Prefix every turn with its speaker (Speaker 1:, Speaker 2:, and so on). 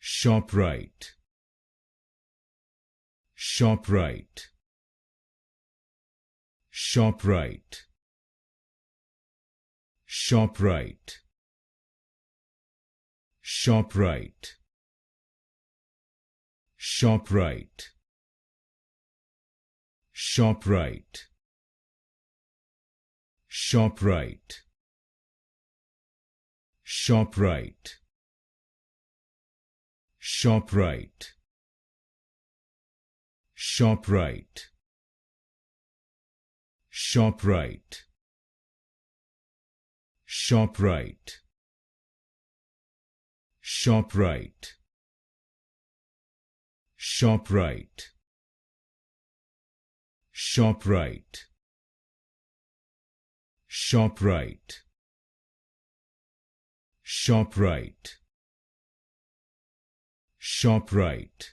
Speaker 1: Shoprite, Shoprite, Shoprite, Shoprite, Shoprite, Shoprite, Shoprite, Shoprite, Shoprite, Shoprite, Shoprite, Shoprite, Shoprite, Shoprite, Shoprite, Shoprite, Shoprite, Shoprite, Shoprite,